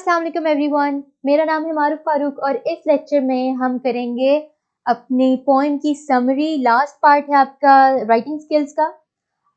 अस्सलाम वालेकुम एवरीवन, मेरा नाम है मारूफ फारूक और इस लेक्चर में हम करेंगे अपनी पोएम की समरी। लास्ट पार्ट है आपका राइटिंग स्किल्स का।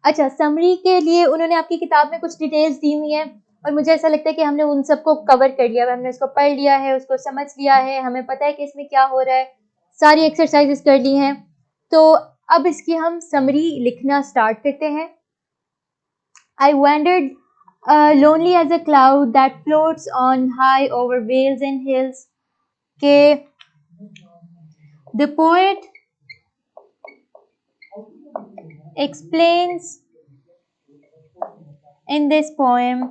अच्छा, समरी के लिए उन्होंने आपकी किताब में कुछ डिटेल्स दी हुई हैं और मुझे ऐसा लगता है कि हमने उन सबको कवर कर लिया है। हमने उसको पढ़ लिया है, उसको समझ लिया है, हमें पता है कि इसमें क्या हो रहा है, सारी एक्सरसाइजेस कर ली हैं। तो अब इसकी हम समरी लिखना स्टार्ट करते हैं। I wandered lonely as a cloud that floats on high over vales and hills. के the poet explains in this poem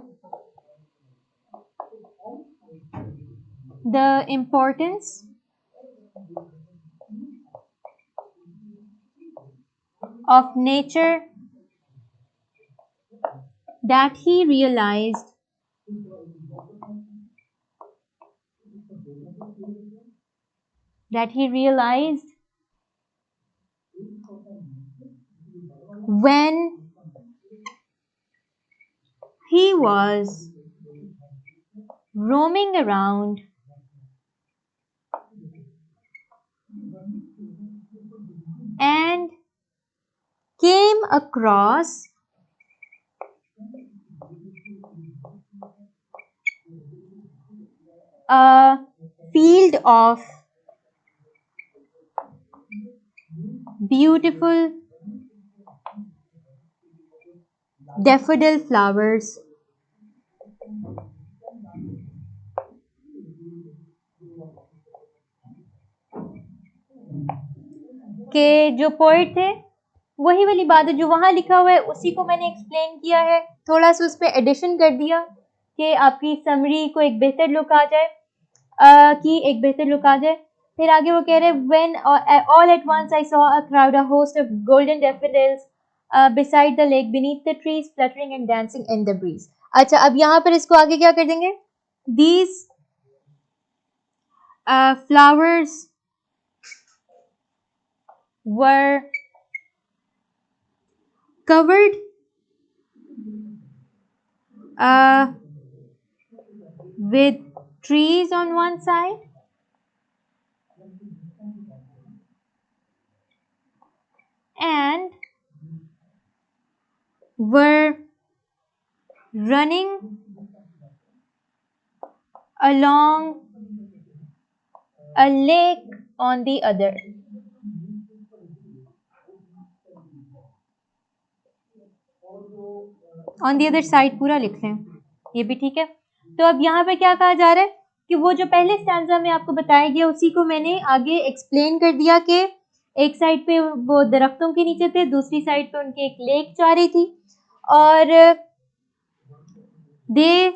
the importance of nature that he realized when he was roaming around and came across a field of beautiful daffodil flowers के जो poet थे वही वाली बात है जो वहाँ लिखा हुआ है, उसी को मैंने एक्सप्लेन किया है, थोड़ा सा उस पर एडिशन कर दिया कि आपकी समरी को एक बेहतर लुक आ जाए, फिर आगे वो कह रहे हैं when all at once I saw a crowd, a host of golden daffodils beside the lake, beneath the trees, fluttering and dancing in the breeze. अच्छा, अब यहाँ पर इसको आगे क्या कर देंगे? These flowers were covered with trees on one side and were running along a lake on the other. On the other side पूरा लिख लें, ये भी ठीक है। तो अब यहाँ पे क्या कहा जा रहा है कि वो जो पहले स्टैंजा में आपको बताया गया उसी को मैंने आगे एक्सप्लेन कर दिया कि एक साइड पे वो दरख्तों के नीचे थे, दूसरी साइड पे उनके एक लेक जा रही थी और they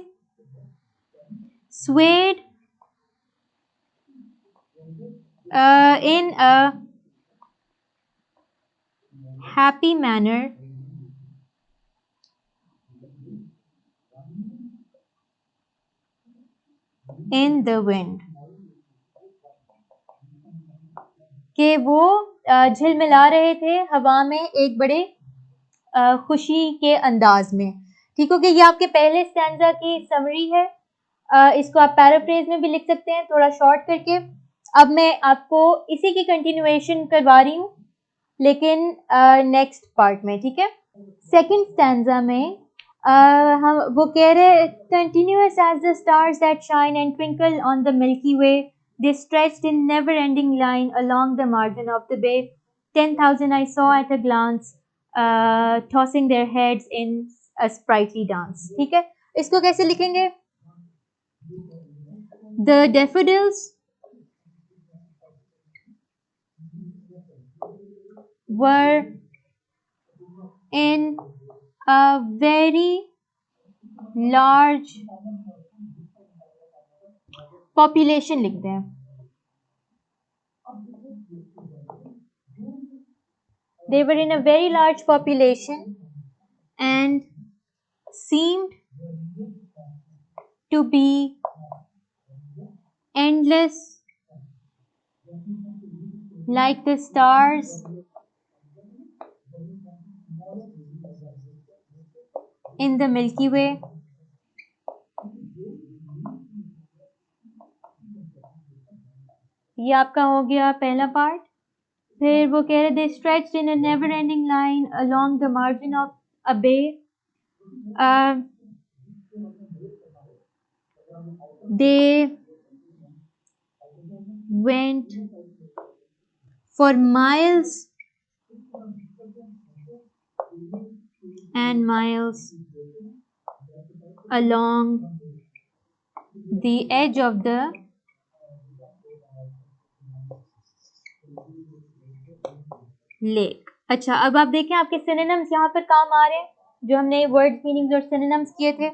swayed in a happy manner in the wind. कि वो झिलमिला रहे थे हवा में एक बड़े खुशी के अंदाज में। ठीक हो, कि ये आपके पहले स्टैंजा की समरी है। इसको आप पैराफ्रेज में भी लिख सकते हैं थोड़ा शॉर्ट करके। अब मैं आपको इसी की कंटिन्यूएशन करवा रही हूँ लेकिन नेक्स्ट पार्ट में, ठीक है। सेकंड स्टैंजा में हम वो कह रहे continuous as the stars that shine and twinkle on the Milky Way, they stretched in never-ending line along the margin of the bay. 10,000 I saw at a glance, tossing their heads in a sprightly dance. ठीक है, इसको कैसे लिखेंगे? The daffodils were in a very large population लिखते हैं। They were in a very large population and seemed to be endless like the stars in the Milky Way. ये आपका हो गया पहला पार्ट। फिर वो कह रहे they stretched in a never ending line along the margin of a bay, they went for miles and miles along the edge of the lake. अच्छा, अब आप देखें आपके सिनोनिम्स यहाँ पर काम आ रहे हैं, जो हमने वर्ड मीनिंग्स और सिनोनिम्स किए थे।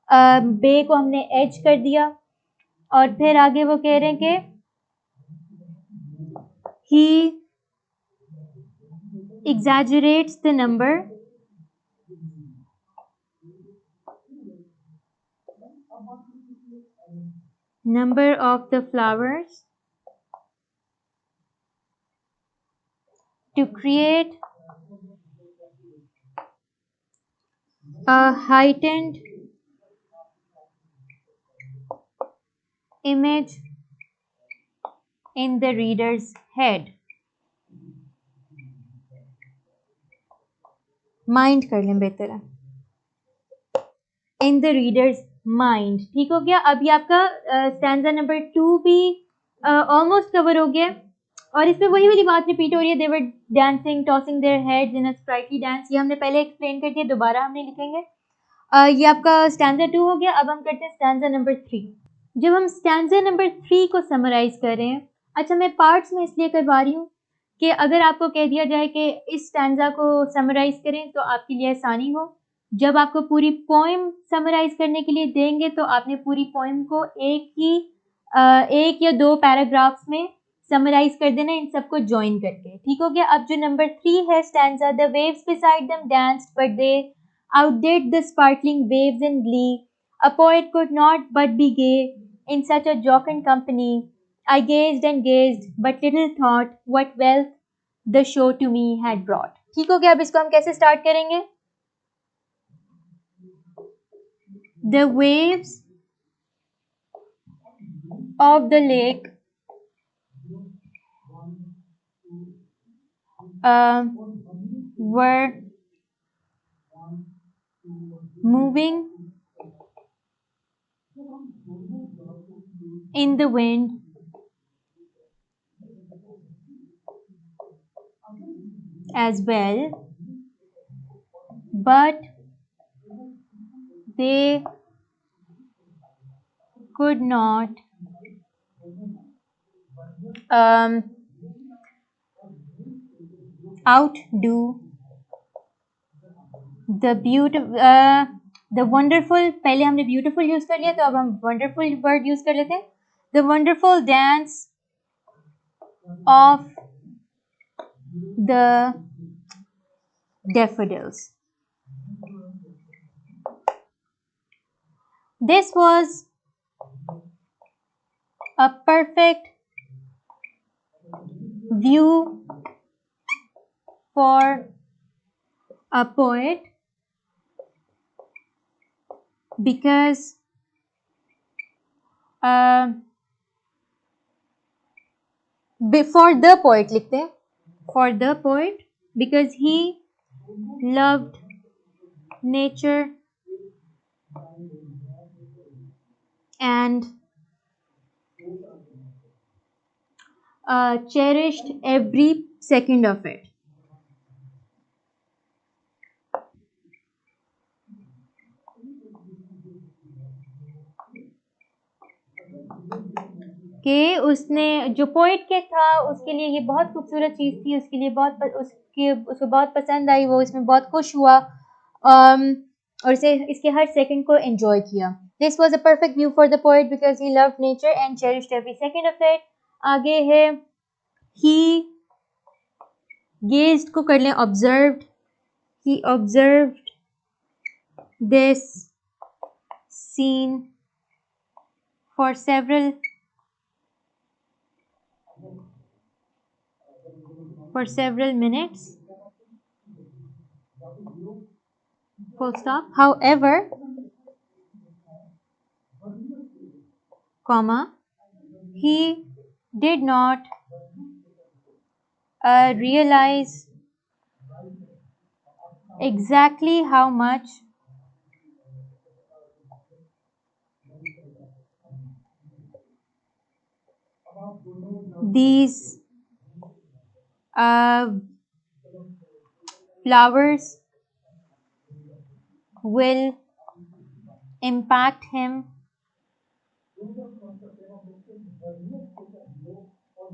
बे को हमने एज कर दिया, और फिर आगे वो कह रहे हैं कि he exaggerates the number of the flowers to create a heightened image in the reader's head. Mind कर लें बेहतर है, इन द रीडर्स माइंड। ठीक हो गया। अब ये आपका स्टैंजा नंबर 2 भी ऑलमोस्ट कवर हो गया, और इसमें वही वाली बात रिपीट हो रही है, they were dancing tossing their heads in a sprightly dance. ये हमने पहले एक्सप्लेन कर दिया, दोबारा हमने लिखेंगे। ये आपका स्टैंजा 2 हो गया। अब हम करते हैं स्टैंजा नंबर 3। जब हम स्टैंजा नंबर 3 को समराइज कर रहे हैं, अच्छा मैं पार्ट्स में इसलिए करवा रही हूँ कि अगर आपको कह दिया जाए कि इस स्टैंजा को समराइज करें तो आपके लिए आसानी हो। जब आपको पूरी पोएम समराइज करने के लिए देंगे तो आपने पूरी पोएम को एक या दो पैराग्राफ्स में समराइज कर देना, इन सबको ज्वाइन करके। ठीक हो गया। अब जो नंबर 3 है stanza, the waves beside them danced but they outdid the sparkling waves in glee. A poet could not but be gay in such a jocund company. I gazed and gazed, but little thought what wealth the show to me had brought. ठीक हो गया। अब इसको हम कैसे start करेंगे? The waves of the lake were moving in the wind as well, but they could not outdo the wonderful। पहले हमने beautiful यूज कर लिया, तो अब हम wonderful वर्ड यूज कर लेते हैं। The wonderful dance of the daffodils. This was a perfect view for a poet because before the poet लिखते हैं, for the poet because he loved nature and cherished every second of it. कि उसने जो poet के था उसके लिए ये बहुत खूबसूरत चीज़ थी, उसके लिए उसको बहुत पसंद आई, वो इसमें बहुत खुश हुआ, और इसके हर सेकंड को एंजॉय किया। This was a perfect view for the poet because he loved nature and cherished every second of it. आगे है ही गेज्ड को कर लें observed, he observed this scene for several minutes, full stop. However, comma, he did not realize exactly how much these uh, flowers will impact him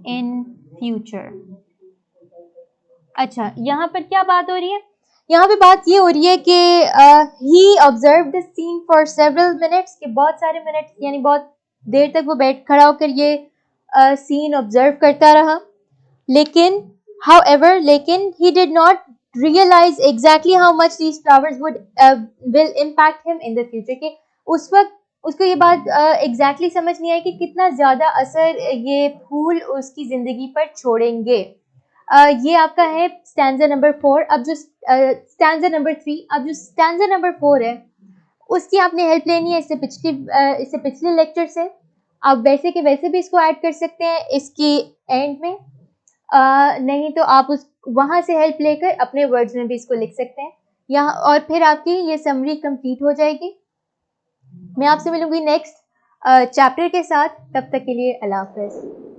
in future. अच्छा, यहाँ पर क्या बात हो रही है? यहाँ पे बात ये हो रही है कि he observe the scene for several minutes, कि बहुत सारे मिनट यानी बहुत देर तक वो बैठ खड़ा होकर ये सीन ऑब्जर्व करता रहा, लेकिन however लेकिन he did not realize exactly how much these flowers would will impact him in the future, कि उस वक्त उसको ये बात exactly समझ नहीं आई कि कितना ज़्यादा असर ये फूल उसकी ज़िंदगी पर छोड़ेंगे। ये आपका है स्टैंजा नंबर 4। अब जो स्टैंजा नंबर 3, अब जो स्टैंजा नंबर 4 है उसकी आपने हेल्प लेनी है इससे पिछले लेक्चर से। आप वैसे के वैसे भी इसको ऐड कर सकते हैं इसकी एंड में, नहीं तो आप उस वहाँ से हेल्प लेकर अपने वर्ड्स में भी इसको लिख सकते हैं यहाँ, और फिर आपकी ये समरी कंप्लीट हो जाएगी। मैं आपसे मिलूंगी नेक्स्ट चैप्टर के साथ, तब तक के लिए अल्लाह हाफ़िज़।